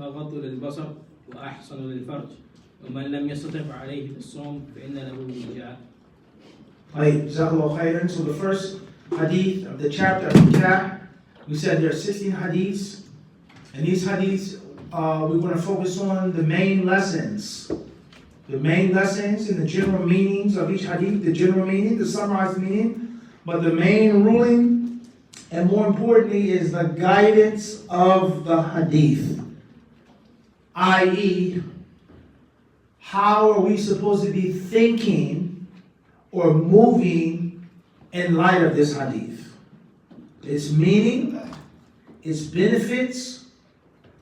أغض للبصر وأحسن للفرج ومن لم يستطع فعليه بالصوم فإن له وجاء. So the first hadith of the chapter of Nikah, we said there are 16 hadiths, and these hadiths we're going to focus on the main lessons. The main lessons and the general meanings of each hadith, the general meaning, the summarized meaning, but the main ruling, and more importantly, is the guidance of the hadith. I.e., how are we supposed to be thinking or moving in light of this hadith? Its meaning, its benefits,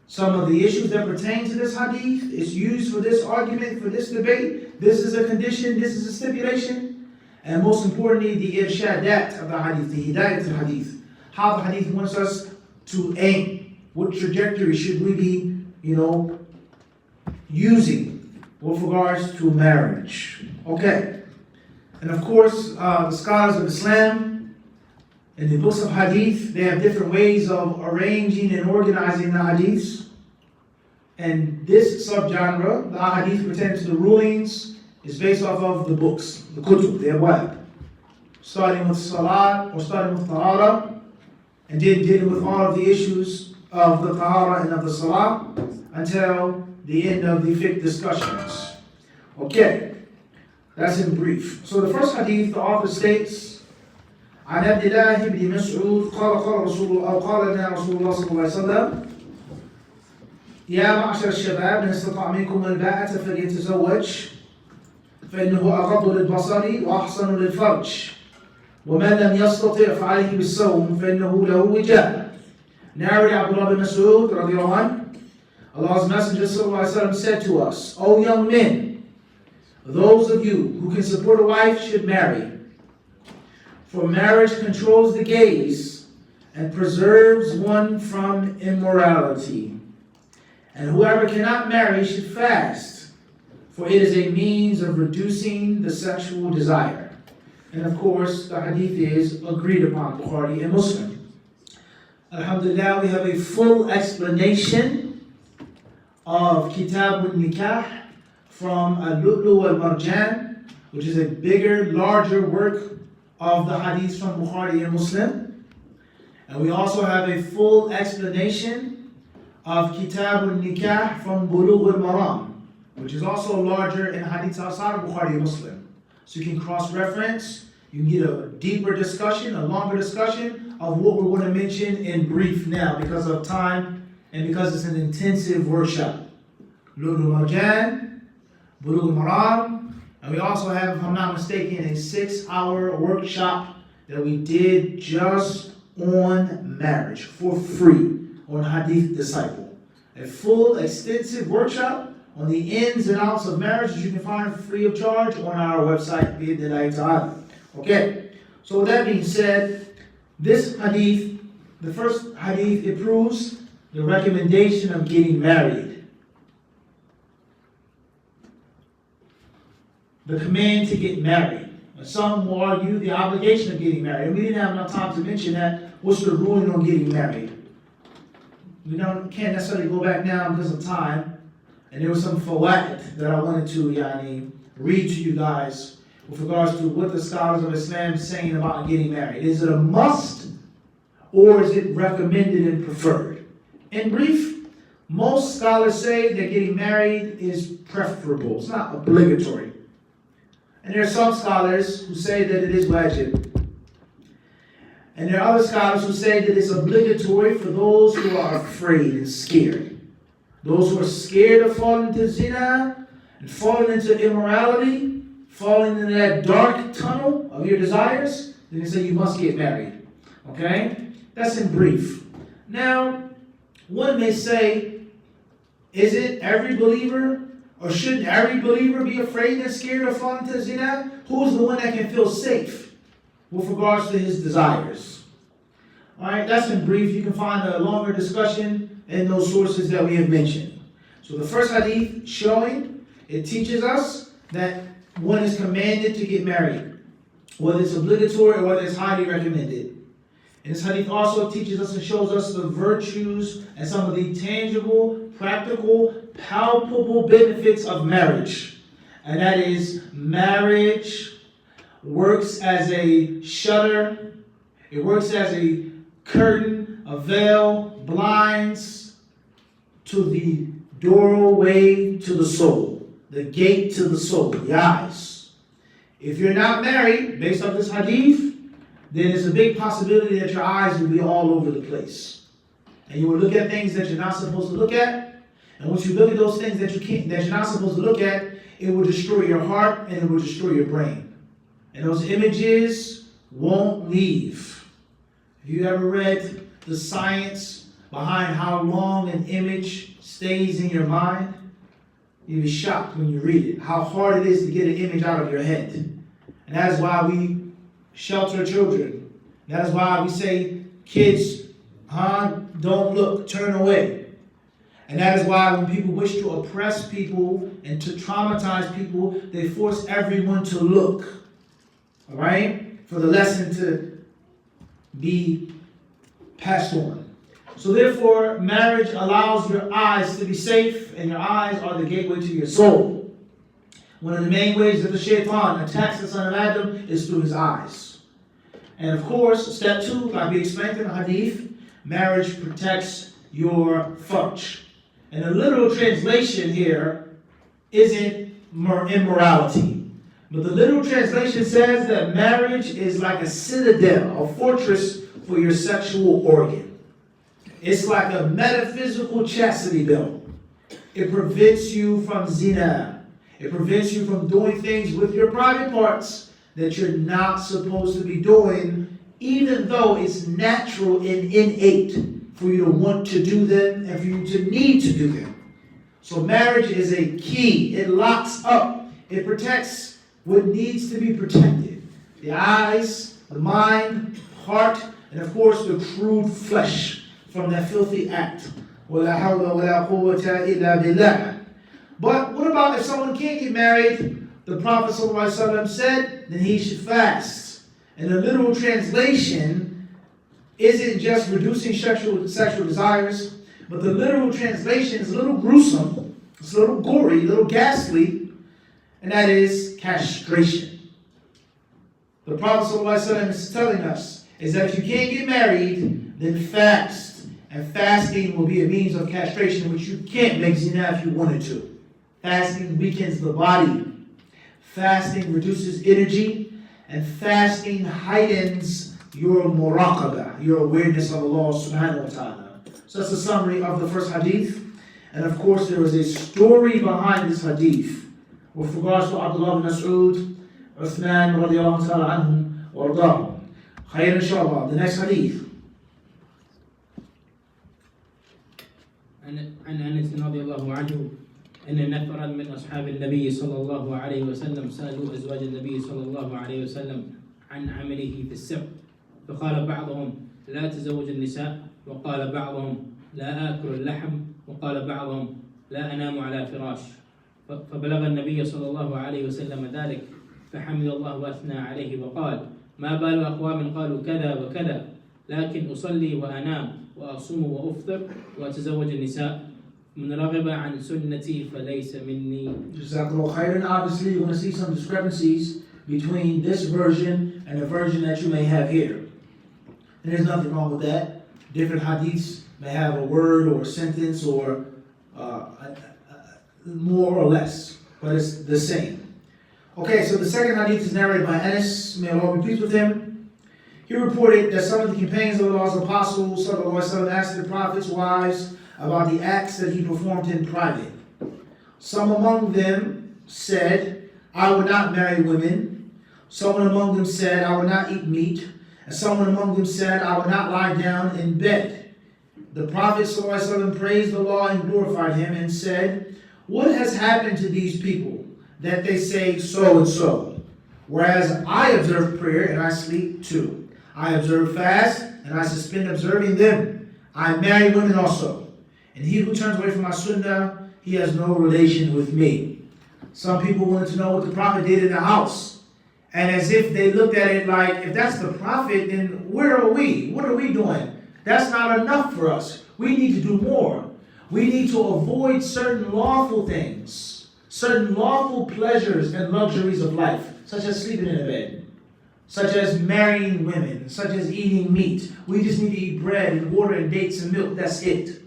some of the issues that pertain to this hadith is used for this argument, for this debate. This is a condition, this is a stipulation. And most importantly, the irshadat of the hadith, the hidayat of the hadith. How the hadith wants us to aim. What trajectory should we be, using with regards to marriage. Okay. And of course, the scholars of Islam, in the books of hadith, they have different ways of arranging and organizing the hadiths. And this subgenre, the hadith pertaining to the rulings, is based off of the books, the kutub, the abwab. Starting with salat or starting with tahara, and then dealing with all of the issues of the tahara and of the salah until the end of the fiqh discussions. Okay, that's in brief. So the first hadith, the author states, عن عبد الله بن مسعود قال لنا رسول الله صلى الله عليه وسلم يا معشر الشباب من استطاع منكم الباءة فليتزوج فإنه أغض للبصر وأحسن للفرج ومن لم يستطع فعليه بالصوم فإنه له وجاء. Narrated Abdullah bin Mas'ud radiallahu anhu, Allah's Messenger sallallahu alaihi wasallam said to us, O young men, those of you who can support a wife should marry. For marriage controls the gaze and preserves one from immorality. And whoever cannot marry should fast, for it is a means of reducing the sexual desire. And of course, the hadith is agreed upon, Bukhari and Muslim. Alhamdulillah, we have a full explanation of Kitab al-Nikah from Al-Lu'lu al-Marjan, which is a bigger, larger work of the hadith from Bukhari and Muslim. And we also have a full explanation of Kitab al-Nikah from Bulugh al-Maram, which is also larger in hadith outside of Bukhari and Muslim. So you can cross-reference, you can get a deeper discussion, a longer discussion of what we're going to mention in brief now because of time and because it's an intensive workshop. Lu'lu al-Marjan, Bulugh al-Maram, and we also have, if I'm not mistaken, a 6-hour workshop that we did just on marriage for free on HadithDisciple. A full, extensive workshop on the ins and outs of marriage that you can find free of charge on our website, bi'idhnillahi ta'ala. Okay, so with that being said, this hadith, the first hadith, it proves the recommendation of getting married. The command to get married. Some will argue the obligation of getting married. And we didn't have enough time to mention that. What's the ruling on getting married? We can't necessarily go back now because of time. And there was some fawaid that I wanted to read to you guys with regards to what the scholars of Islam are saying about getting married. Is it a must or is it recommended and preferred? In brief, most scholars say that getting married is preferable. It's not obligatory. And there are some scholars who say that it is wajib. And there are other scholars who say that it's obligatory for those who are afraid and scared. Those who are scared of falling into zina and falling into immorality, falling into that dark tunnel of your desires, then they say you must get married. Okay? That's in brief. Now, one may say, isn't every believer, or shouldn't every believer be afraid and scared of falling into zina? Who's the one that can feel safe with regards to his desires? Alright, that's in brief. You can find a longer discussion in those sources that we have mentioned. So the first hadith showing, it teaches us that one is commanded to get married, whether it's obligatory or whether it's highly recommended. And this hadith also teaches us and shows us the virtues and some of the tangible practical, palpable benefits of marriage. And that is, marriage works as a shutter, it works as a curtain, a veil, blinds to the doorway to the soul, the gate to the soul, the eyes. If you're not married, based on this hadith, then there's a big possibility that your eyes will be all over the place. And you will look at things that you're not supposed to look at. And once you look at those things that you're not supposed to look at, it will destroy your heart and it will destroy your brain. And those images won't leave. Have you ever read the science behind how long an image stays in your mind? You'll be shocked when you read it, how hard it is to get an image out of your head. And that is why we shelter children. That is why we say, kids, don't look, turn away. And that is why when people wish to oppress people and to traumatize people, they force everyone to look. All right? For the lesson to be passed on. So therefore, marriage allows your eyes to be safe, and your eyes are the gateway to your soul. One of the main ways that the shaitan attacks the son of Adam is through his eyes. And of course, step 2, like we explained in the hadith, marriage protects your farj. And the literal translation here isn't immorality. But the literal translation says that marriage is like a citadel, a fortress for your sexual organ. It's like a metaphysical chastity belt. It prevents you from zina. It prevents you from doing things with your private parts that you're not supposed to be doing, even though it's natural and innate for you to want to do them and for you to need to do them. So marriage is a key. It locks up. It protects what needs to be protected. The eyes, the mind, heart, and of course the crude flesh from that filthy act. وَلَا حَوْلَ وَلَا قُوَّةَ إِلَّا بِاللَّهِ. But what about if someone can't get married? The Prophet ﷺ said, then he should fast. And the literal translation isn't just reducing sexual desires, but the literal translation is a little gruesome, it's a little gory, a little ghastly, and that is castration. The Prophet ﷺ is telling us is that if you can't get married, then fast. And fasting will be a means of castration, which you can't make zina if you wanted to. Fasting weakens the body. Fasting reduces energy. And fasting heightens your muraqabah, your awareness of Allah subhanahu wa ta'ala. So that's a summary of the first hadith. And of course, there is a story behind this hadith with regards to Abdullah ibn Mas'ud, Uthman radiallahu ta'ala anhum, wa ardahum. Khayr inshallah. The next hadith. عن أنس رضي الله عنه أن نفرا من أصحاب النبي صلى الله عليه وسلم سألوا أزواج النبي صلى الله عليه وسلم عن عمله في السر، فقال بعضهم لا تزوج النساء، وقال بعضهم لا آكل اللحم، وقال بعضهم لا أنام على فراش. فبلغ النبي صلى الله عليه وسلم ذلك فحمد الله وأثنى عليه وقال ما بال أقوام قالوا كذا وكذا لكن أصلي وأنام وأصوم وأفطر وأتزوج النساء من رغب عن سنتي فليس مني. Jazakallah khairan. Obviously, you're going to see some discrepancies between this version and the version that you may have here. And there's nothing wrong with that. Different hadiths may have a word or a sentence or more or less, but it's the same. Okay, so the second hadith is narrated by Anas, may Allah be pleased with him. He reported that some of the companions of Allah's apostles asked the Prophet's wives about the acts that he performed in private. Some among them said, I would not marry women. Someone among them said, I would not eat meat. And someone among them said, I would not lie down in bed. The Prophet ﷺ praised Allah and glorified him and said, what has happened to these people that they say so and so? Whereas I observe prayer and I sleep too. I observe fast and I suspend observing them. I marry women also. And he who turns away from my sunnah, he has no relation with me. Some people wanted to know what the Prophet did in the house. And as if they looked at it like, if that's the Prophet, then where are we? What are we doing? That's not enough for us. We need to do more. We need to avoid certain lawful things, certain lawful pleasures and luxuries of life, such as sleeping in a bed, such as marrying women, such as eating meat. We just need to eat bread and water and dates and milk. That's it.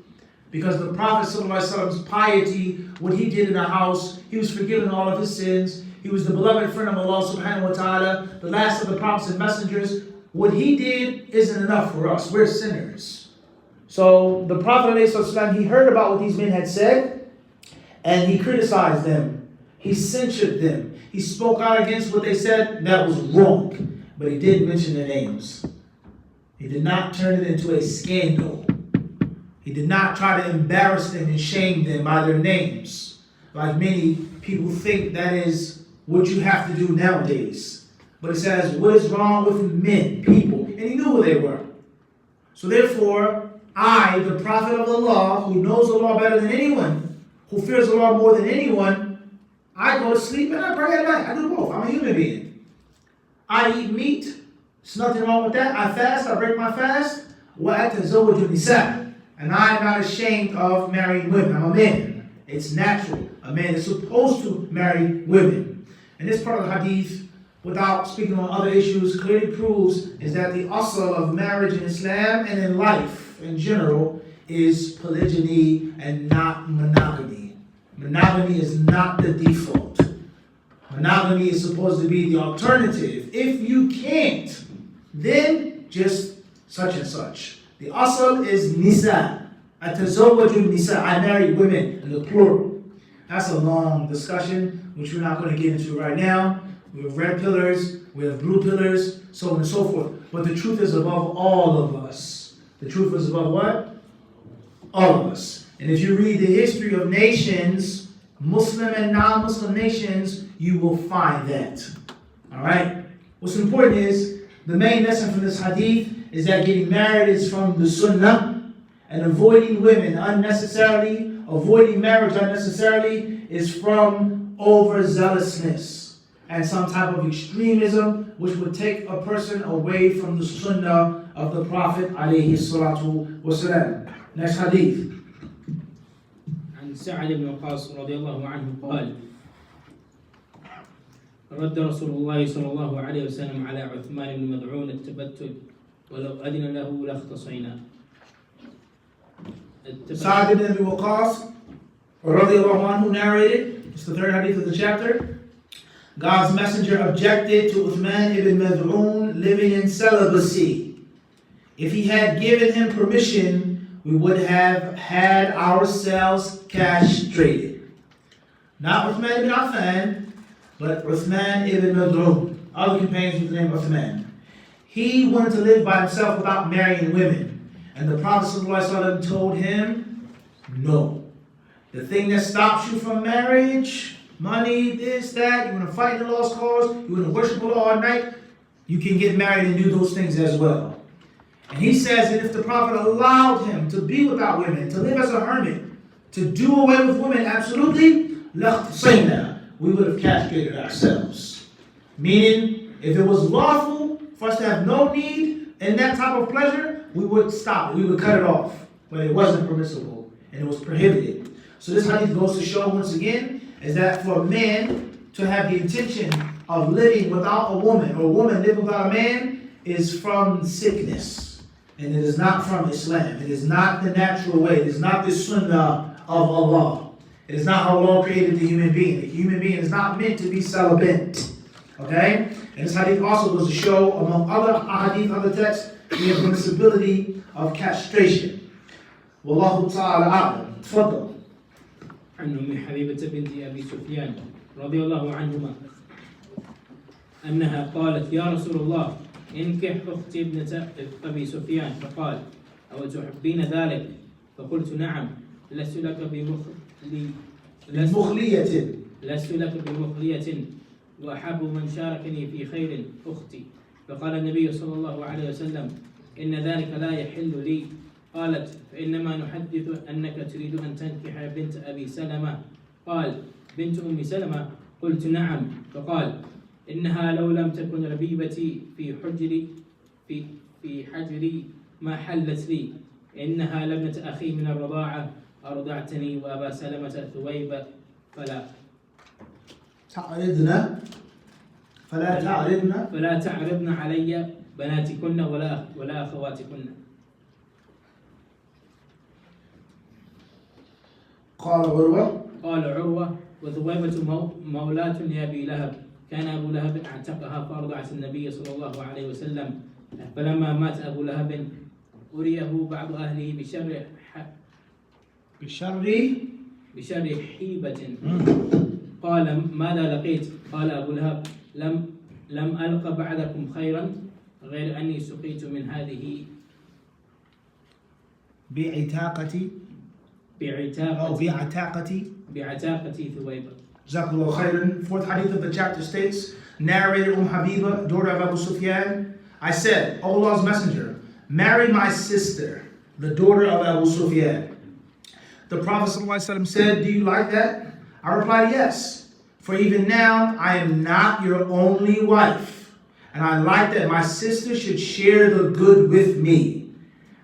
Because the Prophet ﷺ's piety, what he did in the house, he was forgiven all of his sins. He was the beloved friend of Allah subhanahu wa ta'ala, the last of the prophets and messengers. What he did isn't enough for us. We're sinners. So the Prophet ﷺ, he heard about what these men had said, and he criticized them. He censured them. He spoke out against what they said that was wrong. But he did mention their names. He did not turn it into a scandal. He did not try to embarrass them and shame them by their names. Like many people think that is what you have to do nowadays. But it says, what is wrong with men, people? And he knew who they were. So therefore, I, the Prophet of Allah, who knows the law better than anyone, who fears the law more than anyone, I go to sleep and I pray at night. I do both. I'm a human being. I eat meat. There's nothing wrong with that. I fast. I break my fast. وَأَتَزَوَّجُ النِّسَاءَ. And I'm not ashamed of marrying women. I'm a man. It's natural. A man is supposed to marry women. And this part of the hadith, without speaking on other issues, clearly proves is that the asl of marriage in Islam and in life in general is polygyny and not monogamy. Monogamy is not the default. Monogamy is supposed to be the alternative. If you can't, then just such and such. The asl is nisa. Atazawwaju nisa. I marry women in the plural. That's a long discussion, which we're not going to get into right now. We have red pillars, we have blue pillars, so on and so forth. But the truth is above all of us. The truth is above what? All of us. And if you read the history of nations, Muslim and non-Muslim nations, you will find that. Alright? What's important is, the main lesson from this hadith is that getting married is from the Sunnah, and avoiding women unnecessarily, avoiding marriage unnecessarily, is from overzealousness and some type of extremism which would take a person away from the Sunnah of the Prophet alayhi salatu wasalam. Next hadith. عن سعد بن وقاص رضي الله عنه قال رد رسول الله صلى الله عليه وسلم على عثمان بن مذعون التبتل ولو أذن له لاختصينا. Sa'd ibn Abi Waqqas radiyallahu anhu narrated, it's the third hadith of the chapter. God's messenger objected to Uthman ibn Mad'un living in celibacy. If he had given him permission, we would have had ourselves castrated. Not Uthman ibn Affan, but Uthman ibn Mad'un, other companions with the name Uthman. He wanted to live by himself without marrying women. And the Prophet ﷺ told him, no. The thing that stops you from marriage, money, this, that, you want to fight the lost cause, you want to worship Allah all night, you can get married and do those things as well. And he says that if the Prophet allowed him to be without women, to live as a hermit, to do away with women absolutely, we would have castrated ourselves. Meaning, if it was lawful for us to have no need in that type of pleasure, we would stop it, we would cut it off. But it wasn't permissible, and it was prohibited. So this hadith goes to show once again, is that for a man to have the intention of living without a woman, or a woman living without a man, is from sickness. And it is not from Islam. It is not the natural way. It is not the Sunnah of Allah. It is not how Allah created the human being. The human being is not meant to be celibate. Okay? And this hadith also goes to show, among other hadith, other texts, the permissibility of castration. Wallahu ta'ala a'lam. Tfaddal. عن أم حبيبة بنت أبي سفيان رضي الله عنهما أنها قالت يا رسول الله انكح أختي ابنة أبي سفيان فقال أو تحبين ذلك فقلت نعم لست لك بمخلية وأحب من شاركني في خير أختي فقال النبي صلى الله عليه وسلم إن ذلك لا يحل لي قالت فإنما نحدث أنك تريد أن تنكح بنت أبي سلمة قال بنت أم سلمة قلت نعم فقال إنها لو لم تكن ربيبتي في حجري ما حلت لي إنها لابنة أخي من الرضاعة أرضعتني وأبا سلمة ثويبة فلا تعرضنا فلا تعرضن علي بناتكن ولا أخواتكن. قال عروة وثويبة مولاة لأبي لهب، كان أبو لهب اعتقها فأرضعت النبي صلى الله عليه وسلم، فلما مات أبو لهب أريه بعض أهله بشر حيبة، قال ماذا لقيت؟ قال أبو لهب لم ألق بعدكم خيرا غير أني سقيت من هذه بعتاقة ثويبة. Jazakallah khairan. Fourth hadith of the chapter states, narrated Habiba, daughter of Abu Sufyan, I said, O Allah's Messenger, marry my sister, the daughter of Abu Sufyan. The Prophet ﷺ said, do you like that? I replied, yes. For even now, I am not your only wife, and I like that my sister should share the good with me.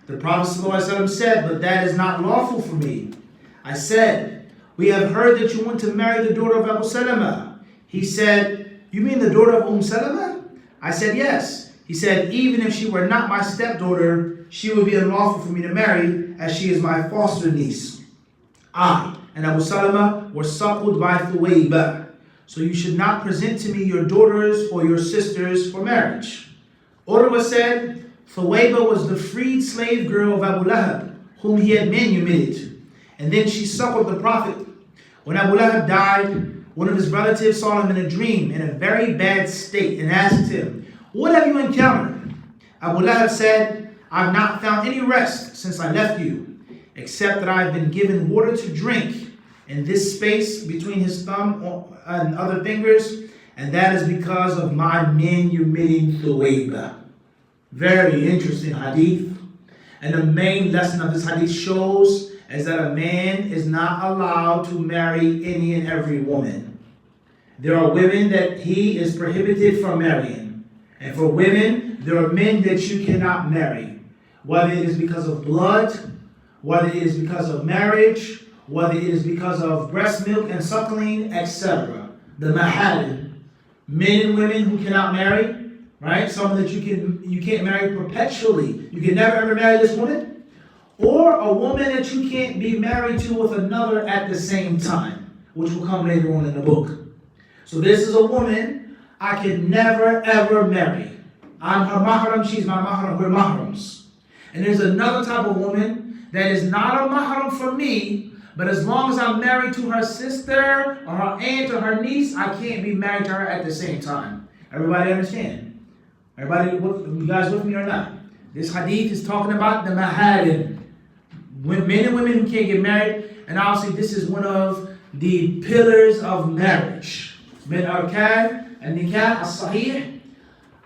The Prophet ﷺ said, but that is not lawful for me. I said, we have heard that you want to marry the daughter of Abu Salama. He said, you mean the daughter of Salama? I said, yes. He said, even if she were not my stepdaughter, she would be unlawful for me to marry, as she is my foster niece. I and Abu Salama were suckled by Thuwayba. So you should not present to me your daughters or your sisters for marriage. Urwa said, Thuwayba was the freed slave girl of Abu Lahab, whom he had manumitted. And then she suckled the Prophet. When Abu Lahab died, one of his relatives saw him in a dream in a very bad state and asked him, what have you encountered? Abu Lahab said, I have not found any rest since I left you, except that I have been given water to drink in this space between his thumb and other fingers, and that is because of my manumitting Thuwayba. Very interesting hadith. And the main lesson of this hadith shows is that a man is not allowed to marry any and every woman. There are women that he is prohibited from marrying. And for women, there are men that you cannot marry. Whether it is because of blood, whether it is because of marriage, whether it is because of breast milk and suckling, etc. The maharim, men and women who cannot marry, right? Someone that you can't marry perpetually. You can never ever marry this woman. Or a woman that you can't be married to with another at the same time, which will come later on in the book. So this is a woman I can never ever marry. I'm her mahram, she's my mahram, we're mahrams. And there's another type of woman that is not a mahram for me, but as long as I'm married to her sister or her aunt or her niece, I can't be married to her at the same time. Everybody understand? Everybody, you guys with me or not? This hadith is talking about the maharim. Men and women who can't get married, and obviously this is one of the pillars of marriage. Min arkan al-nikah as-sahih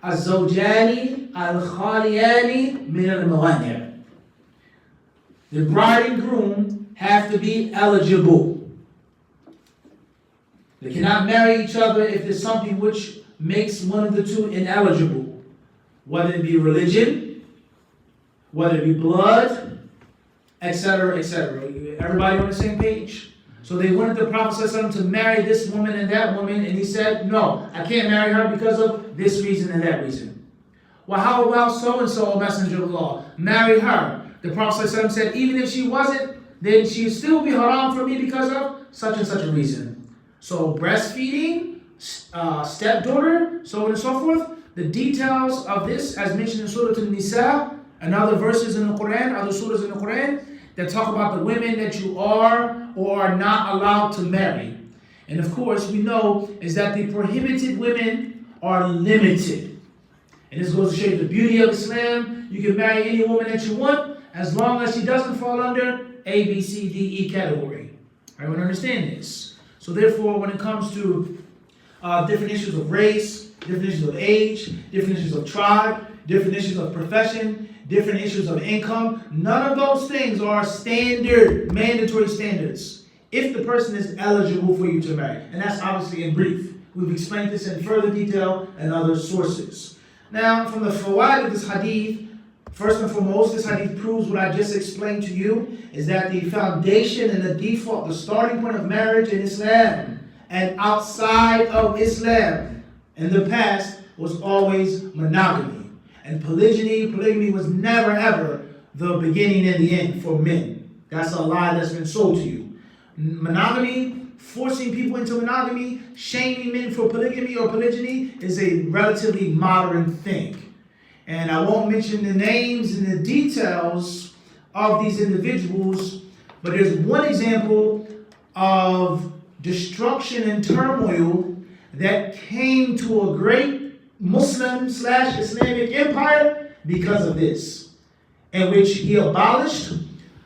az-zawjani al-khaliyani min al-mawani'. The bride and groom have to be eligible. They cannot marry each other if there's something which makes one of the two ineligible, whether it be religion, whether it be blood, etc., etc. Everybody on the same page? So they wanted the Prophet ﷺ to marry this woman and that woman, and he said, no, I can't marry her because of this reason and that reason. Well, how about so-and-so, O Messenger of Allah? Marry her. The Prophet ﷺ said, even if she wasn't, then she'd still be haram for me because of such and such a reason. So breastfeeding, stepdaughter, so on and so forth. The details of this, as mentioned in Surah An-Nisa, and other verses in the Quran, other surahs in the Quran, that talk about the women that you are or are not allowed to marry. And of course, we know is that the prohibited women are limited. And this goes to show you the beauty of Islam. You can marry any woman that you want, as long as she doesn't fall under A, B, C, D, E category. Everyone understand this? So therefore, when it comes to different issues of race, different issues of age, different issues of tribe, different issues of profession, different issues of income, none of those things are standard, mandatory standards, if the person is eligible for you to marry. And that's obviously in brief. We've explained this in further detail in other sources. Now, from the fawaid of this hadith, First and foremost, this hadith proves what I just explained to you, is that the foundation and the default, the starting point of marriage in Islam and outside of Islam in the past was always monogamy. And polygamy was never ever the beginning and the end for men. That's a lie that's been sold to you. Monogamy, forcing people into monogamy, shaming men for polygamy or polygyny is a relatively modern thing. And I won't mention the names and the details of these individuals, but there's one example of destruction and turmoil that came to a great Muslim/Islamic empire because of this, in which he abolished,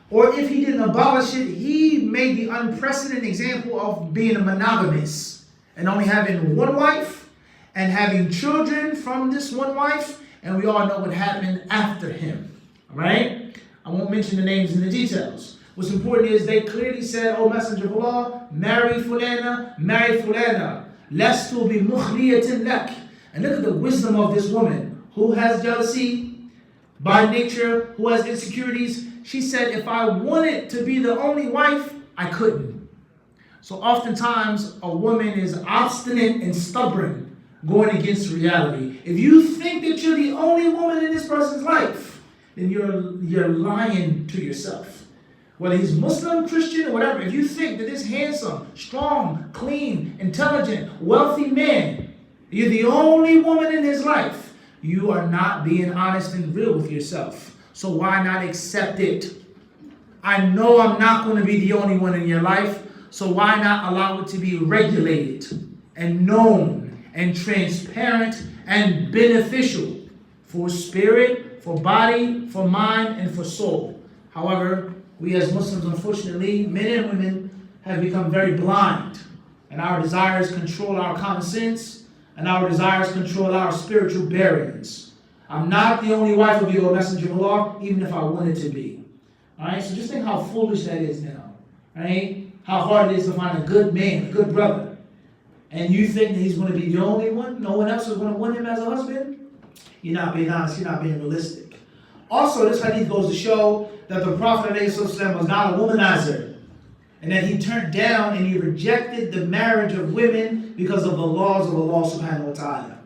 or if he didn't abolish it, he made the unprecedented example of being a monogamous and only having one wife and having children from this one wife. And we all know what happened after him, right? I won't mention the names and the details. What's important is they clearly said, "O Messenger of Allah, marry fulana, lestu bi mukhliyatin lak." And look at the wisdom of this woman who has jealousy by nature, who has insecurities. She said, if I wanted to be the only wife, I couldn't. So oftentimes a woman is obstinate and stubborn, going against reality. If you think that you're the only woman in this person's life, then you're lying to yourself. Whether he's Muslim, Christian, or whatever, if you think that this handsome, strong, clean, intelligent, wealthy man, you're the only woman in his life, you are not being honest and real with yourself. So why not accept it? I know I'm not going to be the only one in your life, so why not allow it to be regulated and known and transparent and beneficial for spirit, for body, for mind, and for soul. However, we as Muslims, unfortunately, men and women, have become very blind, and our desires control our common sense, and our desires control our spiritual bearings. I'm not the only wife of you, O Messenger of Allah, even if I wanted to be. Alright, so just think how foolish that is now. Right? How hard it is to find a good man, a good brother. And you think that he's going to be the only one? No one else is going to want him as a husband? You're not being honest. You're not being realistic. Also, this hadith goes to show that the Prophet ﷺ was not a womanizer, and that he turned down and he rejected the marriage of women because of the laws of Allah subhanahu wa ta'ala.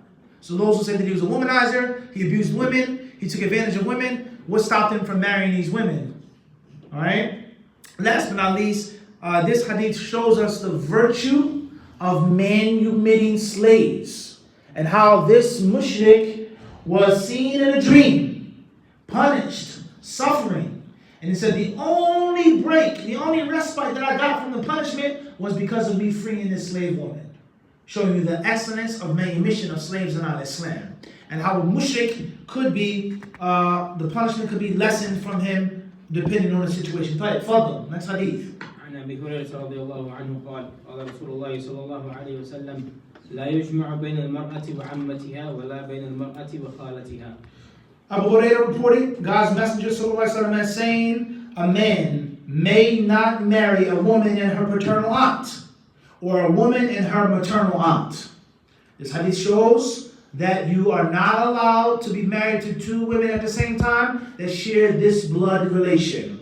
So those who say that he was a womanizer, he abused women, he took advantage of women, what stopped him from marrying these women? Alright? Last but not least, this hadith shows us the virtue of manumitting slaves, and how this mushrik was seen in a dream, punished, suffering. And he said, the only break, the only respite that I got from the punishment was because of me freeing this slave woman. Showing you the excellence of manumission of slaves in our Islam. And how a mushrik could be, the punishment could be lessened from him depending on the situation. Fadl, next hadith. عن أبي هريرة رضي الله عنه قال قال رسول الله صلى الله عليه وسلم لا يجمع بين المرأة وعمتها ولا بين المرأة وخالتها. Abu Hurairah reporting, God's Messenger sallallahu alaihi wasallam as saying, a man may not marry a woman and her paternal aunt, or a woman and her maternal aunt. This hadith shows that you are not allowed to be married to two women at the same time that share this blood relation.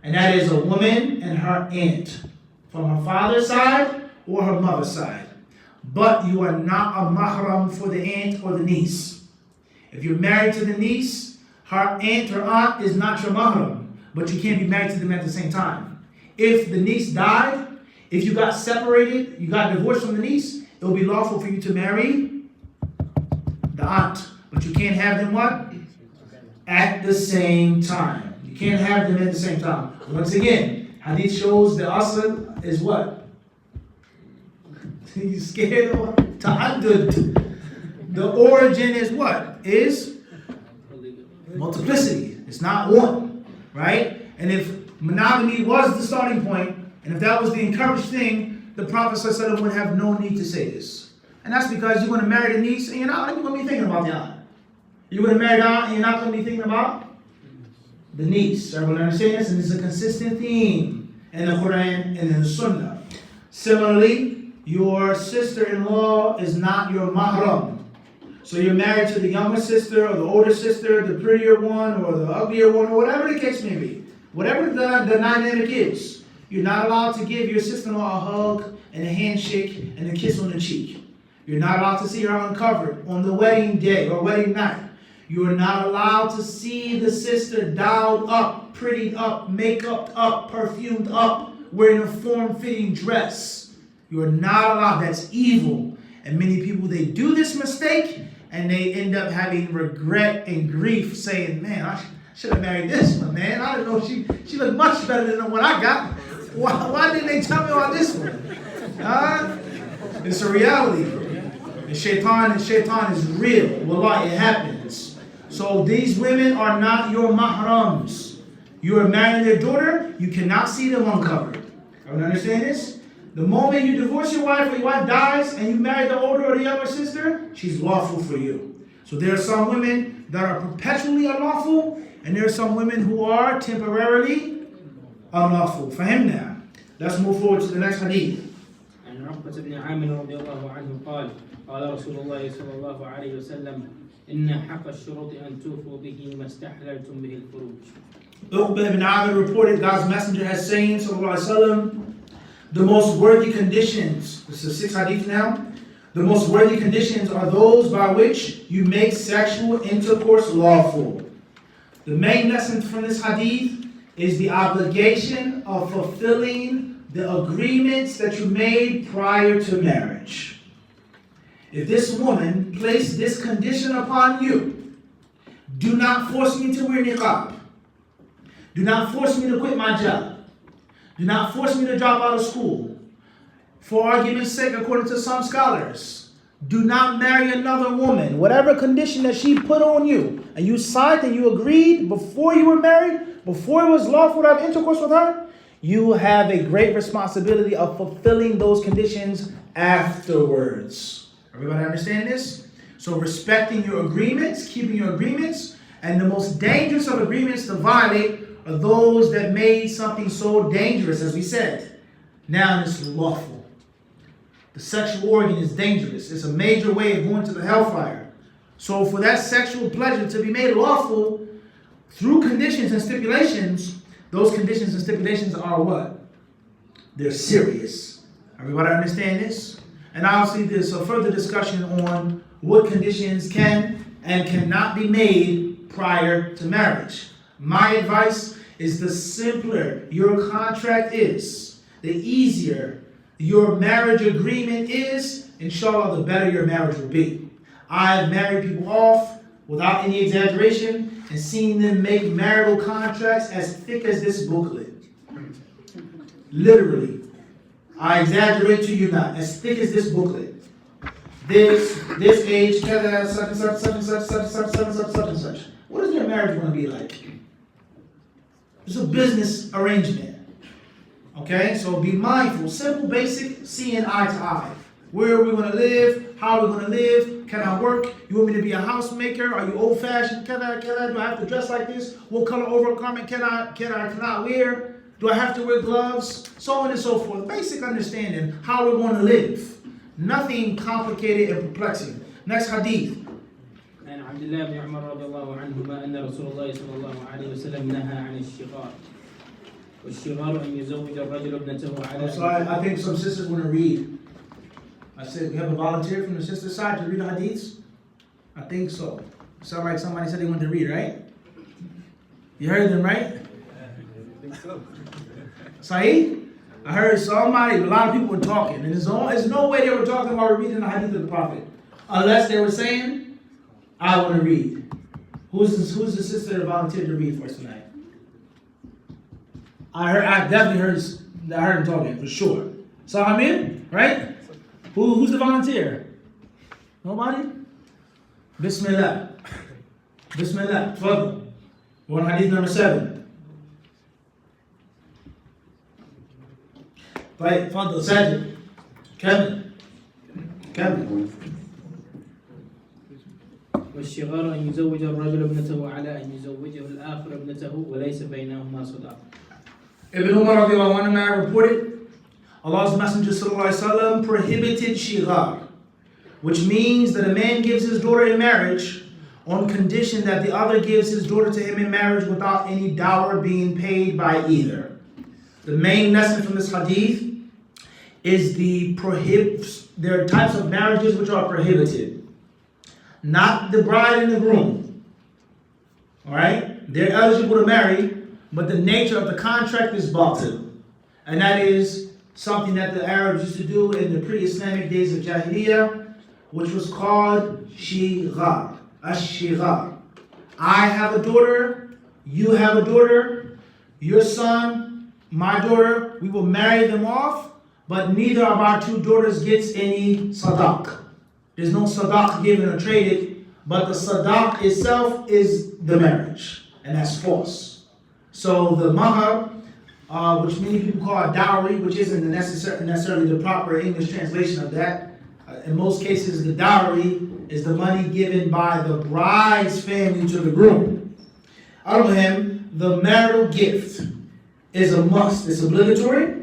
And that is a woman and her aunt, from her father's side or her mother's side. But you are not a mahram for the aunt or the niece. If you're married to the niece, her aunt or aunt is not your mahram, but you can't be married to them at the same time. If the niece died, if you got separated, you got divorced from the niece, it will be lawful for you to marry the aunt. But you can't have them what? At the same time. You can't have them at the same time. Once again, hadith shows the asl is what? You scared of ta'addud. The origin is what? Is multiplicity. It's not one. Right? And if monogamy was the starting point, and if that was the encouraged thing, the Prophet ﷺ would have no need to say this. And that's because you're going to marry the niece and you're not going to be thinking about the aunt. You're going to marry the aunt and you're not going to be thinking about the niece. Everyone understand this? And this is a consistent theme in the Quran and in the Sunnah. Similarly, your sister-in-law is not your mahram. So you're married to the younger sister or the older sister, the prettier one or the uglier one, or whatever the case may be. Whatever the dynamic is, you're not allowed to give your sister-in-law a hug and a handshake and a kiss on the cheek. You're not allowed to see her uncovered on the wedding day or wedding night. You are not allowed to see the sister dialed up, prettied up, makeup up, perfumed up, wearing a form-fitting dress. You are not allowed. That's evil. And many people, they do this mistake and they end up having regret and grief saying, man, I should have married this one, man. I didn't know she looked much better than the one I got. Why didn't they tell me about this one? It's a reality. And shaitan is real. Wallah, it happens. So these women are not your mahrams. You are marrying their daughter, you cannot see them uncovered. Everyone understand this? The moment you divorce your wife or your wife dies and you marry the older or the younger sister, she's lawful for you. So there are some women that are perpetually unlawful, and there are some women who are temporarily unlawful. For him now. Let's move forward to the next hadith. عن عقبة بن عامر رضي الله عنه قال قال رسول الله صلى الله عليه وسلم إن حق الشروط أن توفوا به ما استحللتم به الفروج. Uqba ibn Amir reported God's messenger has saying, sallallahu alaihi wasallam, the most worthy conditions, this is 6 hadith now, the most worthy conditions are those by which you make sexual intercourse lawful. The main lesson from this hadith is the obligation of fulfilling the agreements that you made prior to marriage. If this woman placed this condition upon you, do not force me to wear niqab. Do not force me to quit my job. Do not force me to drop out of school. For argument's sake, according to some scholars, do not marry another woman. Whatever condition that she put on you, and you signed and you agreed before you were married, before it was lawful to have intercourse with her, you have a great responsibility of fulfilling those conditions afterwards. Everybody understand this? So respecting your agreements, keeping your agreements, and the most dangerous of agreements to violate are those that made something so dangerous, as we said. Now it's lawful. The sexual organ is dangerous. It's a major way of going to the hellfire. So for that sexual pleasure to be made lawful through conditions and stipulations, those conditions and stipulations are what? They're serious. Everybody understand this? And obviously there's a further discussion on what conditions can and cannot be made prior to marriage. My advice is the simpler your contract is, the easier your marriage agreement is, inshallah, the better your marriage will be. I've married people off without any exaggeration and seen them make marital contracts as thick as this booklet. Literally. I exaggerate to you not, as thick as this booklet. This age, such and such, such and such, such and such, such and such, such and such. What is your marriage going to be like? It's a business arrangement. Okay, so be mindful. Simple, basic, seeing eye to eye. Where are we going to live? How are we going to live? Can I work? You want me to be a housemaker? Are you old-fashioned? Can I? Do I have to dress like this? What color overgarment can I wear? Do I have to wear gloves? So on and so forth. Basic understanding how we're going to live. Nothing complicated and perplexing. Next hadith. عن عبد الله بن عمر رضي الله عنهما أن رسول الله صلى الله عليه وسلم نهى عن الشغار. والشغار أن يزوج الرجل ابنته على. I'm sorry, I think some sisters want to read. I said we have a volunteer from the sister side to read the hadiths. I think so. Sound like somebody said they wanted to read, right? You heard them, right? I think so. Sahih? I heard somebody, a lot of people were talking, and there's no way they were talking about reading the hadith of the Prophet, unless they were saying, I want to read. Who's the sister that volunteered to read for us tonight? I definitely heard him talking, for sure. So I'm in, right? Who's the volunteer? Nobody? Bismillah. Bismillah. Further. We're on hadith number 7. Right, Fadl, Sajid. Kevin. والشغار أن يزوج الرجل ابنته على أن يزوجه الآخر ابنته وليس بينهما صداق. Ibn Umar radiallahu anhu reported, Allah's Messenger sallallahu alaihi wasallam prohibited shighar, which means that a man gives his daughter in marriage on condition that the other gives his daughter to him in marriage without any dower being paid by either. The main lesson from this hadith is there are types of marriages which are prohibited. Not the bride and the groom. Alright? They're eligible to marry, but the nature of the contract is batil. And that is something that the Arabs used to do in the pre-Islamic days of Jahiliyyah, which was called shighar. Ash-shighar. I have a daughter, you have a daughter, your son, my daughter, we will marry them off, but neither of our two daughters gets any sadaq. There's no sadaq given or traded, but the sadaq itself is the marriage, and that's false. So the mahar, which many people call a dowry, which isn't necessarily the proper English translation of that. In most cases, the dowry is the money given by the bride's family to the groom. The marital gift is a must. It's obligatory,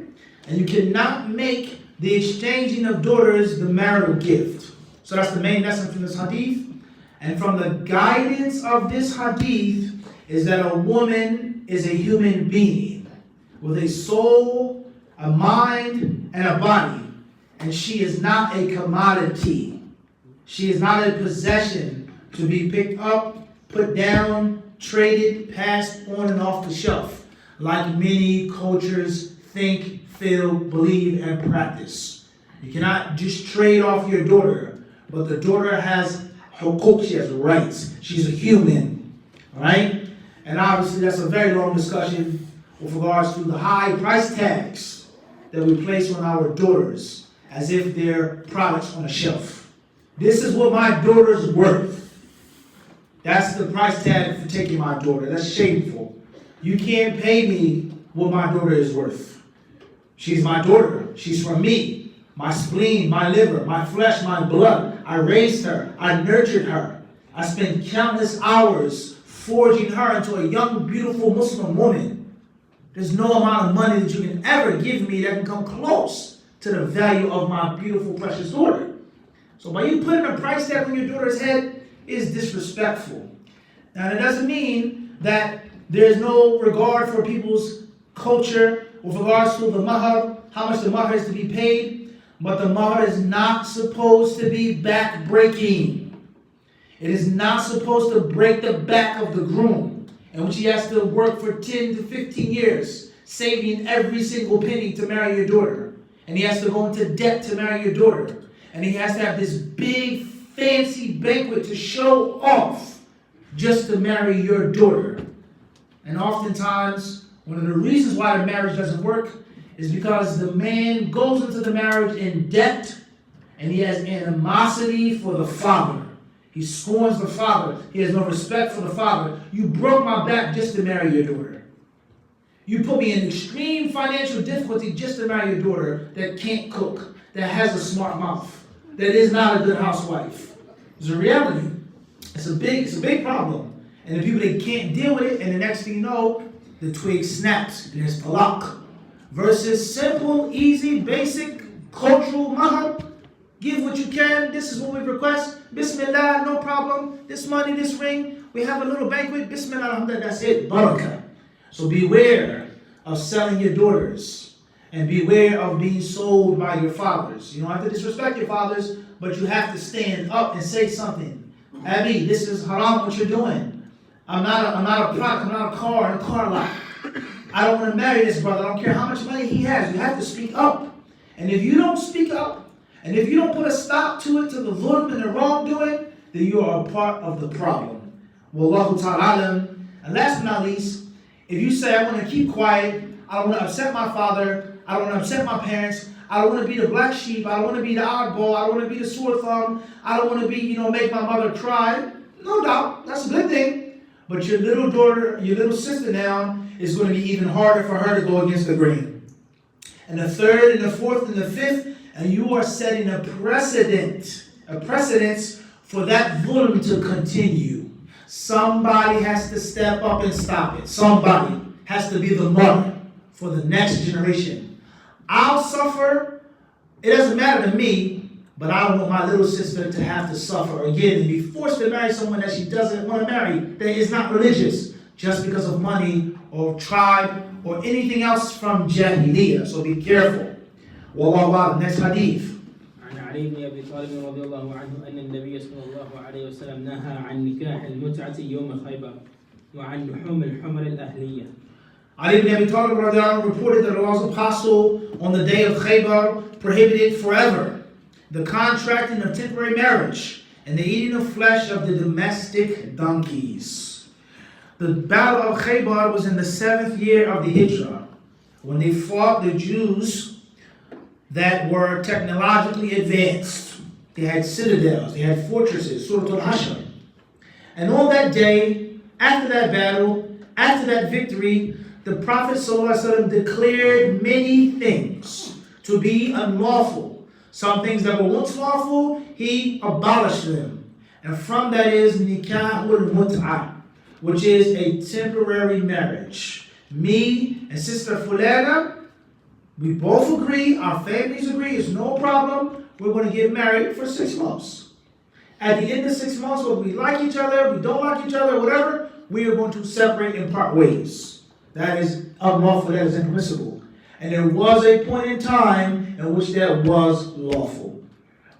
and you cannot make the exchanging of daughters the marital gift. So that's the main lesson from this hadith. And from the guidance of this hadith is that a woman is a human being with a soul, a mind, and a body. And she is not a commodity. She is not a possession to be picked up, put down, traded, passed on and off the shelf, like many cultures think, feel, believe, and practice. You cannot just trade off your daughter, but the daughter has hukuk, she has rights. She's a human, right? And obviously that's a very long discussion with regards to the high price tags that we place on our daughters as if they're products on a shelf. This is what my daughter's worth. That's the price tag for taking my daughter. That's shameful. You can't pay me what my daughter is worth. She's my daughter. She's from me. My spleen, my liver, my flesh, my blood. I raised her. I nurtured her. I spent countless hours forging her into a young, beautiful Muslim woman. There's no amount of money that you can ever give me that can come close to the value of my beautiful, precious daughter. So by you putting a price tag on your daughter's head is disrespectful. Now that doesn't mean that there's no regard for people's culture with regards to the mahar, how much the mahar is to be paid, but the mahar is not supposed to be back-breaking. It is not supposed to break the back of the groom, in which he has to work for 10 to 15 years, saving every single penny to marry your daughter. And he has to go into debt to marry your daughter. And he has to have this big, fancy banquet to show off just to marry your daughter. And oftentimes, one of the reasons why the marriage doesn't work is because the man goes into the marriage in debt and he has animosity for the father. He scorns the father. He has no respect for the father. You broke my back just to marry your daughter. You put me in extreme financial difficulty just to marry your daughter that can't cook, that has a smart mouth, that is not a good housewife. It's a reality. It's a big problem. And the people that can't deal with it, and the next thing you know, the twig snaps. There's talaq. Versus simple, easy, basic, cultural mahar. Give what you can. This is what we request. Bismillah, no problem. This money, this ring. We have a little banquet. Bismillah, alhamdulillah, that's it. Barakah. So beware of selling your daughters. And beware of being sold by your fathers. You don't have to disrespect your fathers, but you have to stand up and say something. Abby, this is haram what you're doing. I'm not a product, I'm not a car in a car lot. I don't want to marry this brother. I don't care how much money he has. You have to speak up. And if you don't speak up, and if you don't put a stop to it, to the dhulm and the wrongdoing, then you are a part of the problem. Wallahu ta'ala. And last but not least, if you say, I want to keep quiet, I don't want to upset my father, I don't want to upset my parents, I don't want to be the black sheep, I don't want to be the oddball, I don't want to be the sore thumb, I don't want to be, make my mother cry. No doubt, that's a good thing. But your little daughter, your little sister now, is going to be even harder for her to go against the grain. And the third, and the fourth, and the fifth, and you are setting a precedence for that dhulm to continue. Somebody has to step up and stop it. Somebody has to be the mother for the next generation. I'll suffer. It doesn't matter to me but I don't want my little sister to have to suffer again and be forced to marry someone that she doesn't want to marry, that is not religious, just because of money or tribe or anything else from Jahiliyyah. So be careful. Wallahu a'lam. Next hadith. عن علي بن ابي طالب رضي الله عنه ان النبي صلى الله عليه وسلم نهى عن نكاح المتعة يوم خيبر وعن لحوم الحمر الاهلية. Ali ibn Abi Talib reported that Allah's apostle on the day of Khaybar prohibited forever the contracting of temporary marriage and the eating of flesh of the domestic donkeys. The battle of Khaybar was in the 7th year of the Hijrah, when they fought the Jews that were technologically advanced. They had citadels, they had fortresses, Surah Al-Hashr. And on that day, after that battle, after that victory, the Prophet ﷺ declared many things to be unlawful. Some things that were once lawful, he abolished them. And from that is nikahul mut'ah, which is a temporary marriage. Me and Sister Fulana, we both agree, our families agree, it's no problem. We're going to get married for 6 months. At the end of 6 months, whether we like each other, we don't like each other, whatever, we are going to separate and part ways. That is unlawful, that is impermissible. And there was a point in time in which that was lawful.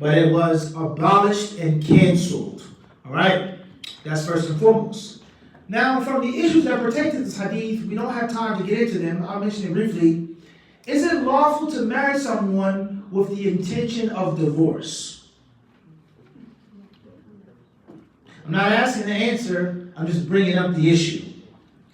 But it was abolished and canceled. Alright? That's first and foremost. Now, from the issues that pertain to this hadith, we don't have time to get into them. I'll mention it briefly. Is it lawful to marry someone with the intention of divorce? I'm not asking the answer, I'm just bringing up the issue.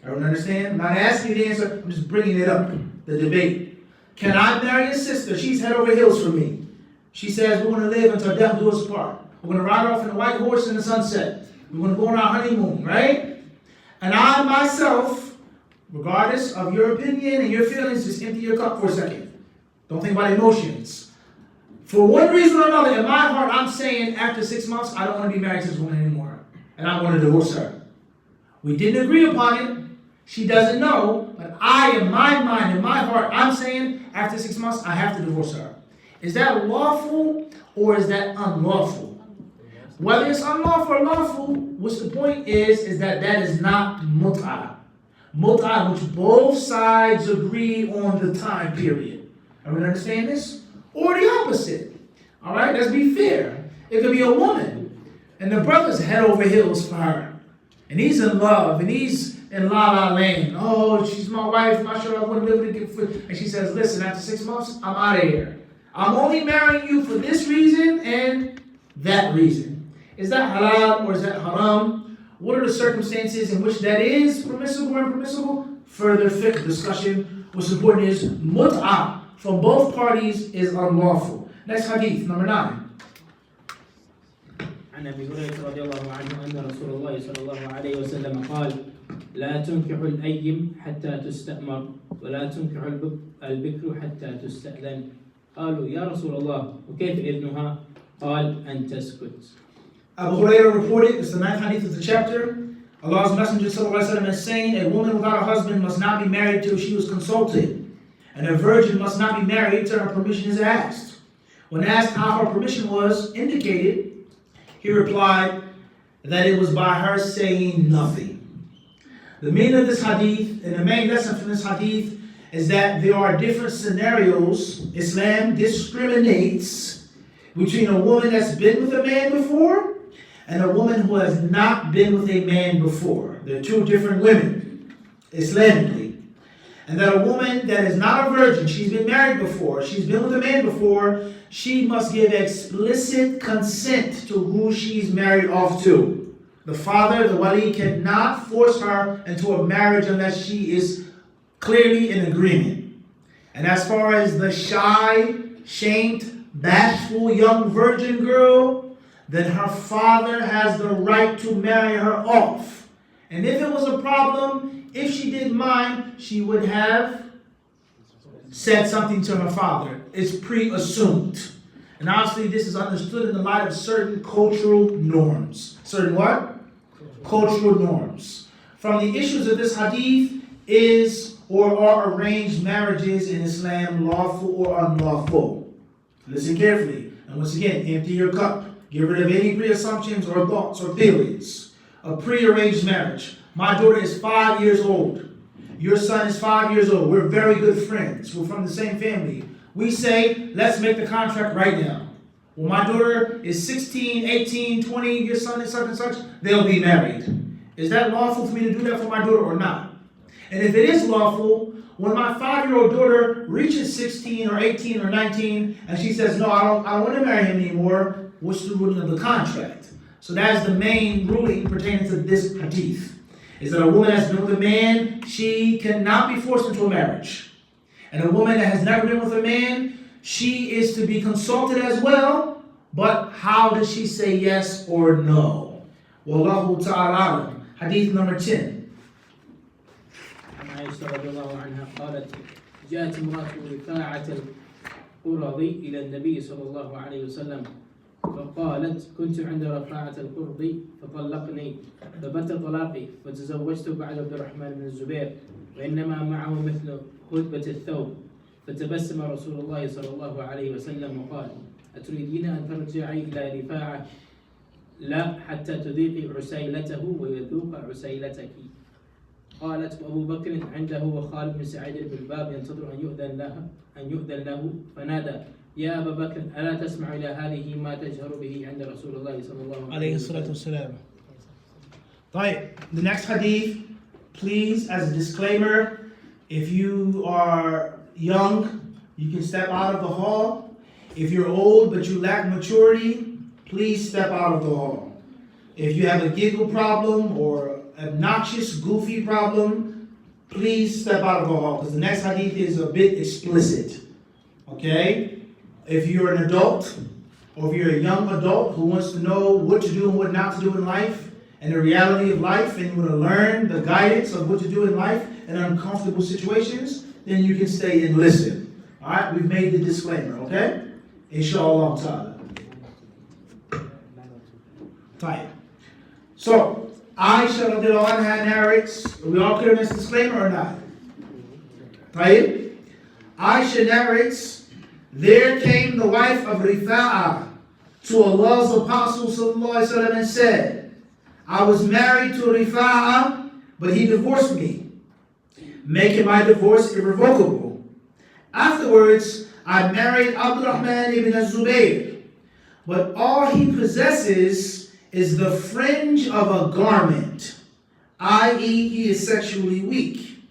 Everyone understand? I'm not asking you the answer, I'm just bringing it up, the debate. Can I marry a sister? She's head over heels for me. She says, we're going to live until death do us part. We're going to ride off in a white horse in the sunset. We're going to go on our honeymoon, right? And I myself, regardless of your opinion and your feelings, just empty your cup for a second. Don't think about emotions. For one reason or another, in my heart, I'm saying after 6 months, I don't want to be married to this woman anymore. And I want to divorce her. We didn't agree upon it. She doesn't know, but I, in my mind, in my heart, I'm saying after 6 months, I have to divorce her. Is that lawful or is that unlawful? Whether it's unlawful or lawful, what's the point is that that is not mut'ah. Mut'ah, in which both sides agree on the time period. Everyone understand this? Or the opposite. All right, let's be fair. It could be a woman, and the brother's head over heels for her. And he's in love, and he's in La La Land. Oh, she's my wife, not sure I want to live with it. And she says, listen, after 6 months, I'm out of here. I'm only marrying you for this reason and that reason. Is that halal or is that haram? What are the circumstances in which that is permissible or impermissible? Further fiqh discussion. What's important is mut'ah from both parties is unlawful. Next hadith, number 9. عن ابي هريره رضي الله عنه ان رسول الله صلى الله عليه وسلم قال: لا تنكح الايم حتى تستأمر ولا تنكح البكر حتى تستأذن. قالوا يا رسول الله وكيف إذنها؟ قال أن تسكت. Abu Hurairah reported, it's the 9th hadith of the chapter. Allah's Messenger ﷺ is saying, a woman without a husband must not be married till she was consulted, and a virgin must not be married till her permission is asked. When asked how her permission was indicated, he replied that it was by her saying nothing. The meaning of this hadith, and the main lesson from this hadith, is that there are different scenarios. Islam discriminates between a woman that's been with a man before and a woman who has not been with a man before. They're two different women, Islamically. And that a woman that is not a virgin, she's been married before, she's been with a man before, she must give explicit consent to who she's married off to. The father, the wali, cannot force her into a marriage unless she is clearly in agreement. And as far as the shy, shamed, bashful young virgin girl, then her father has the right to marry her off. And if it was a problem, if she didn't mind, she would have said something to her father. It's pre-assumed. And obviously this is understood in the light of certain cultural norms. Certain what? Cultural norms. From the issues of this hadith is or are arranged marriages in Islam lawful or unlawful? Listen carefully. And once again, empty your cup. Get rid of any pre-assumptions or thoughts or theories. A prearranged marriage. My daughter is 5 years old. Your son is 5 years old. We're very good friends. We're from the same family. We say, let's make the contract right now. When my daughter is 16, 18, 20, your son is such and such, they'll be married. Is that lawful for me to do that for my daughter or not? And if it is lawful, when my 5-year-old daughter reaches 16 or 18 or 19, and she says, no, I don't want to marry him anymore, what's the ruling of the contract? So that is the main ruling pertaining to this hadith. Is that a woman that's been with a man, she cannot be forced into a marriage. And a woman that has never been with a man, she is to be consulted as well, but how does she say yes or no? Wallahu ta'ala. Hadith number 10. عائشة رضي الله عنها قالت جاءت امرأة رفاعة القرظي إلى النبي صلى الله عليه وسلم فقالت كنت عند رفاعة القرظي فطلقني فبت طلاقي فتزوجت بعد عبد الرحمن بن الزبير وإنما معه مثل خطبة الثوب فتبسم رسول الله صلى الله عليه وسلم وقال أتريدين أن ترجعي إلى رفاعة لا حتى تذيقي عسيلته ويذوق عسيلتك. قالت وأبو بكر عنده وخالد بن سعيد بالباب ينتظر أن يؤذن له فنادى يا أبا بكر ألا تسمع إلى هذه ما تجهر به عند رسول الله صلى الله عليه وسلم. Right. The next hadith, please, as a disclaimer, if you are young, you can step out of the hall. If you're old but you lack maturity, please step out of the hall. If you have a giggle problem or obnoxious, goofy problem, please step out of the hall because the next hadith is a bit explicit. Okay? If you're an adult or if you're a young adult who wants to know what to do and what not to do in life and the reality of life and you want to learn the guidance of what to do in life in uncomfortable situations, then you can stay and listen. Alright? We've made the disclaimer, okay? Inshallah ta'ala. Right. So, Aisha radiallahu anha narrates, are we all clear on this disclaimer or not? Right? Aisha narrates, there came the wife of Rifa'ah to Allah's Apostle sallallahu alaihi wasallam and said, I was married to Rifa'ah, but he divorced me, making my divorce irrevocable. Afterwards, I married Abdurrahman ibn Zubayr, but all he possesses is the fringe of a garment, i.e. he is sexually weak.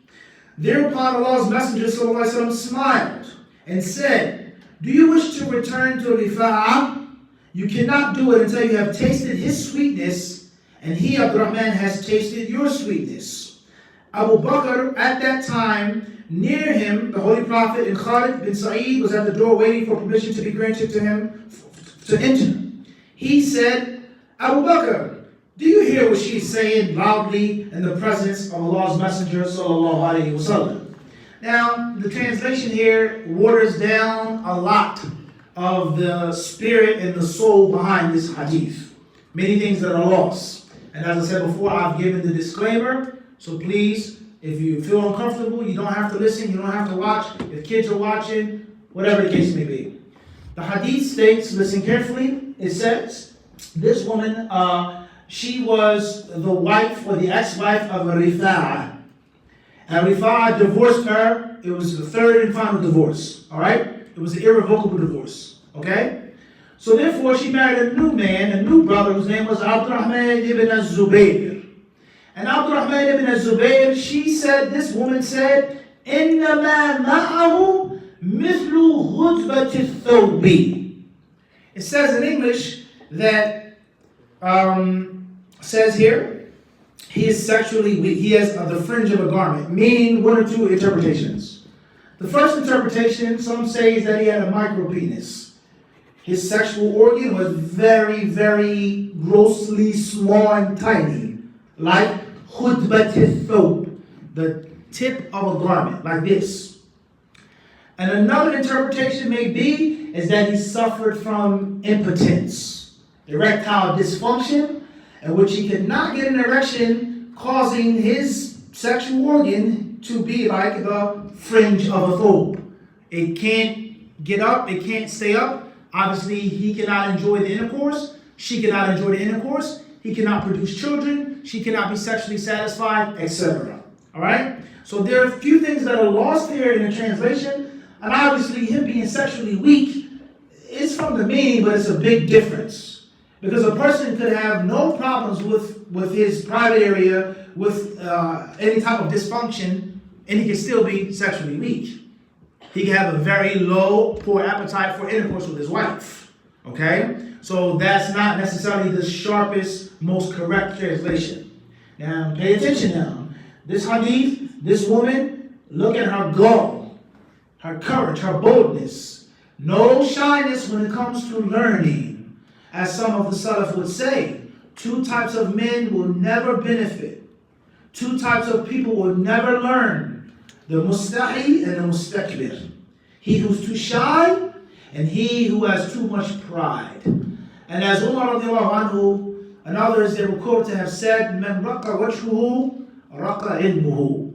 Thereupon Allah's Messenger ﷺ smiled and said, do you wish to return to Rifa'ah? You cannot do it until you have tasted his sweetness, and he, Abdurrahman, has tasted your sweetness. Abu Bakr, at that time, near him, the Holy Prophet and Khalid bin Sa'id was at the door waiting for permission to be granted to him to enter. He said, Abu Bakr, do you hear what she's saying loudly in the presence of Allah's Messenger sallallahu alaihi wasallam? Now, the translation here waters down a lot of the spirit and the soul behind this hadith. Many things that are lost. And as I said before, I've given the disclaimer. So please, if you feel uncomfortable, you don't have to listen, you don't have to watch. If kids are watching, whatever the case may be. The hadith states, listen carefully, it says, this woman, she was the wife or the ex-wife of Rifa'ah. And Rifa'ah divorced her. It was the third and final divorce. Alright? It was an irrevocable divorce. Okay? So therefore, she married a new man, a new brother, whose name was Abdurrahman ibn Zubayr. And Abdurrahman ibn Zubayr, this woman said, إِنَّمَا مَعَهُ مِثْلُ غُتْبَةِ الثَّوْبِ. It says in English that says here, he is sexually weak. He has the fringe of a garment, meaning one or two interpretations. The first interpretation, some say, is that he had a micro penis. His sexual organ was very, very grossly small and tiny, like khutbatith thob, the tip of a garment, like this. And another interpretation may be is that he suffered from impotence, erectile dysfunction, in which he could not get an erection, causing his sexual organ to be like the fringe of a thobe. It can't get up, it can't stay up. Obviously, he cannot enjoy the intercourse. She cannot enjoy the intercourse. He cannot produce children. She cannot be sexually satisfied, etc. All right? So there are a few things that are lost here in the translation. And obviously, him being sexually weak is from the meaning, but it's a big difference. Because a person could have no problems with his private area, with any type of dysfunction, and he can still be sexually weak. He can have a very low, poor appetite for intercourse with his wife. Okay? So that's not necessarily the sharpest, most correct translation. Now, pay attention now. This hadith, this woman, look at her gall, her courage, her boldness. No shyness when it comes to learning. As some of the Salaf would say, two types of men will never benefit. Two types of people will never learn. The mustahi and the mustakbir. He who's too shy and he who has too much pride. And as Umar radiallahu anhu and others, they were quoted to have said, "Man raqa wajhuhu, raqa ilmuhu."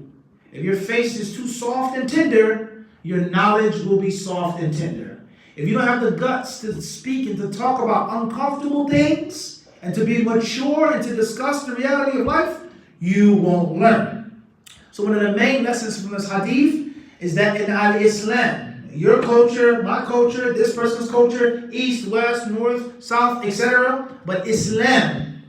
If your face is too soft and tender, your knowledge will be soft and tender. If you don't have the guts to speak and to talk about uncomfortable things and to be mature and to discuss the reality of life, you won't learn. So one of the main lessons from this hadith is that in al-Islam, your culture, my culture, this person's culture, east, west, north, south, etc. But Islam,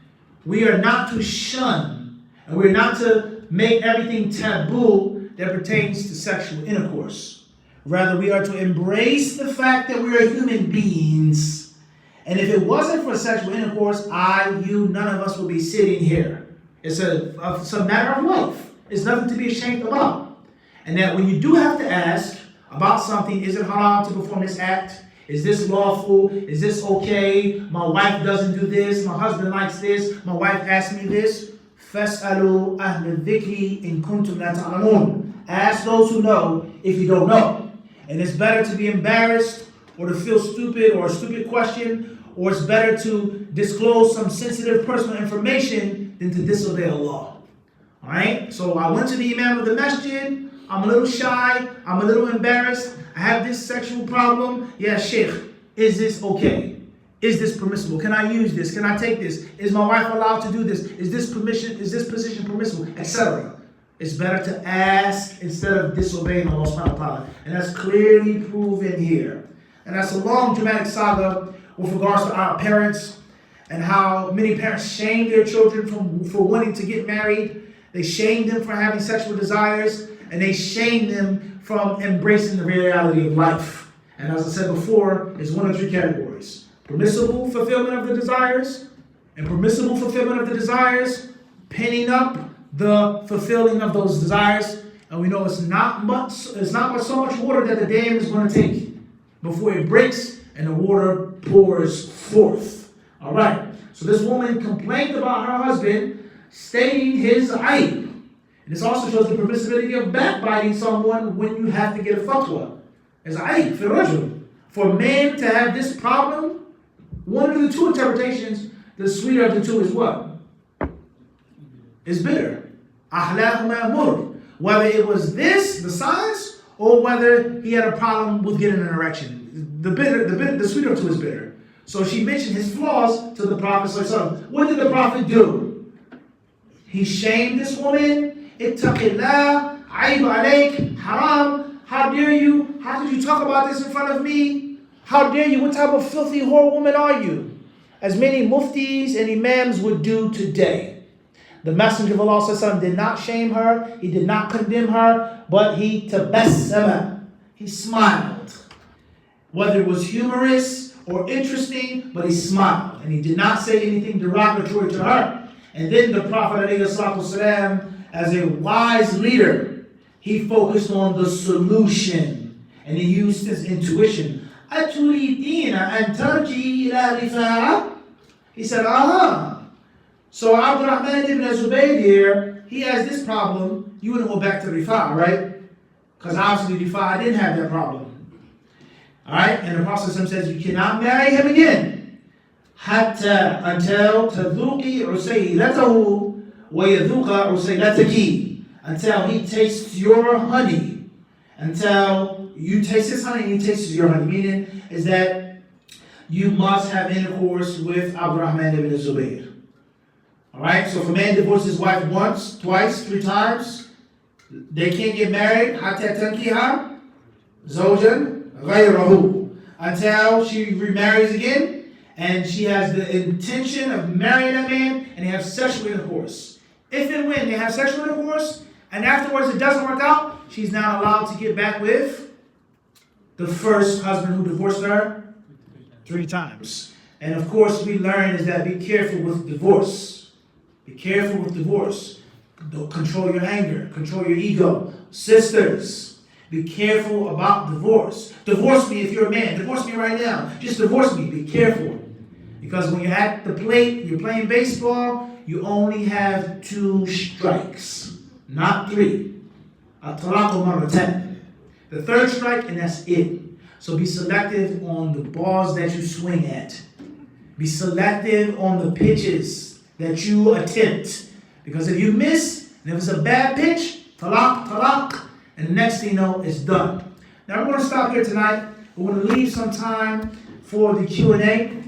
we are not to shun, and we're not to make everything taboo that pertains to sexual intercourse. Rather, we are to embrace the fact that we are human beings. And if it wasn't for sexual intercourse, none of us would be sitting here. It's a matter of life. It's nothing to be ashamed about. And that when you do have to ask about something, is it haram to perform this act? Is this lawful? Is this okay? My wife doesn't do this. My husband likes this. My wife asked me this. فَاسْأَلُوا أَهْلَ الذِّكْرِ إِن كُنتُمْ لَا تَعْلَمُونَ. Ask those who know if you don't know. And it's better to be embarrassed or to feel stupid or a stupid question, or it's better to disclose some sensitive personal information than to disobey Allah. All right? So I went to the Imam of the Masjid. I'm a little shy. I'm a little embarrassed. I have this sexual problem. Yeah, Sheikh, is this okay? Is this permissible? Can I use this? Can I take this? Is my wife allowed to do this? Is this position permissible? Etc. It's better to ask instead of disobeying Allah subhanahu wa ta'ala. And that's clearly proven here. And that's a long dramatic saga with regards to our parents and how many parents shame their children for wanting to get married. They shame them for having sexual desires, and they shame them from embracing the reality of life. And as I said before, it's one of three categories: permissible fulfillment of the desires, and permissible fulfillment of the desires, pinning up the fulfilling of those desires. And we know it's not but so much water that the dam is going to take before it breaks and the water pours forth. All right. So this woman complained about her husband, stating his ayb. And this also shows the permissibility of backbiting someone when you have to get a fatwa. It's ayb for rajul. For men to have this problem, one of the two interpretations, the sweeter of the two is what? Is bitter. Ahlahuma mur. Whether it was this, the signs, or whether he had a problem with getting an erection. The sweeter of two is bitter. So she mentioned his flaws to the Prophet. What did the Prophet do? He shamed this woman. Ittaqillah, ayb alayk, haram. How dare you? How could you talk about this in front of me? How dare you? What type of filthy whore woman are you? As many muftis and imams would do today. The Messenger of Allah did not shame her, he did not condemn her, but he tabassama, he smiled. Whether it was humorous or interesting, but he smiled. And he did not say anything derogatory to her. And then the Prophet ﷺ, as a wise leader, he focused on the solution. And he used his intuition. أَتُرِيدِينَ أَن تَرْجِعِي إِلَى رِفَاعَةٍ. He said, So Abdurrahman ibn Zubayr here, he has this problem. You want to go back to Rifa'ah, right? Because obviously Rifa'ah didn't have that problem. Alright? And the Prophet says you cannot marry him again. Hatta until tadhuqi usaylatahu wa yadhuqa usaylataki. Until he tastes your honey. Until you taste his honey and he tastes your honey. Meaning is that you must have intercourse with Abdurrahman ibn Zubayr. Alright, so if a man divorces his wife once, twice, 3 times, they can't get married حتى تنكح زوجا غيره, until she remarries again and she has the intention of marrying that man and they have sexual intercourse. If and when they have sexual intercourse and afterwards it doesn't work out, she's now allowed to get back with the first husband who divorced her 3 times. And of course we learn is that be careful with divorce. Be careful with divorce. Don't control your anger. Control your ego. Sisters, be careful about divorce. Divorce me if you're a man. Divorce me right now. Just divorce me. Be careful. Because when you're at the plate, you're playing baseball, you only have 2 strikes, not 3. At-talaqu marratan. The 3rd strike, and that's it. So be selective on the balls that you swing at. Be selective on the pitches that you attempt. Because if you miss, and if it's a bad pitch, talaq, and the next thing you know, it's done. Now we're going to stop here tonight. We're going to leave some time for the Q&A.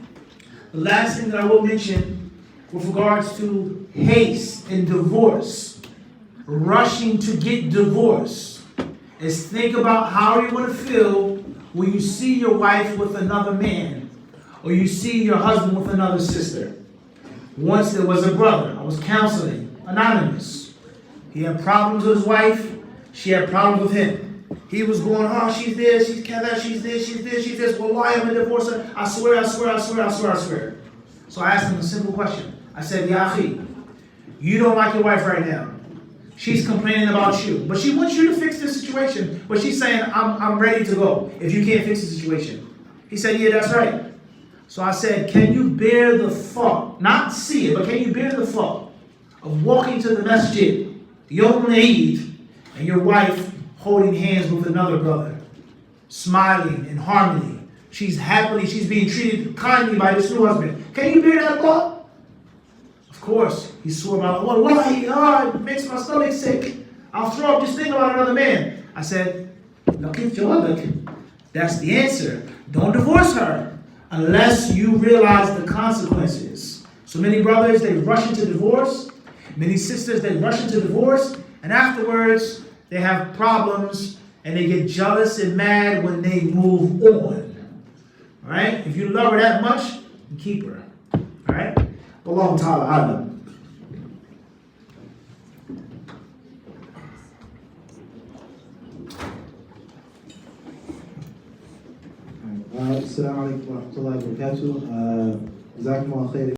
The last thing that I will mention with regards to haste and divorce, rushing to get divorced, is think about how you're going to feel when you see your wife with another man, or you see your husband with another sister. Once there was a brother, I was counseling, anonymous. He had problems with his wife, she had problems with him. He was going, oh, she's this, she's that, she's this, she's this, she's this. Well, why am I divorced her? I swear. So I asked him a simple question. I said, Ya akhi, you don't like your wife right now. She's complaining about you. But she wants you to fix this situation. But she's saying, I'm ready to go if you can't fix the situation. He said, yeah, that's right. So I said, can you bear the thought, not see it, but can you bear the thought of walking to the masjid, Yom Eid, and your wife holding hands with another brother, smiling in harmony. She's being treated kindly by this new husband. Can you bear that thought? Of course, he swore by Allah. Wallahi, it makes my stomach sick. I'll throw up just thinking about another man. I said, that's the answer. Don't divorce her unless you realize the consequences. So many brothers, they rush into divorce. Many sisters, they rush into divorce. And afterwards, they have problems and they get jealous and mad when they move on. All right? If you love her that much, keep her. All right? Wallahu ta'ala a'lam. Assalamu alaikum wa rahmatullahi wa barakatuh. Jazakumullah khair.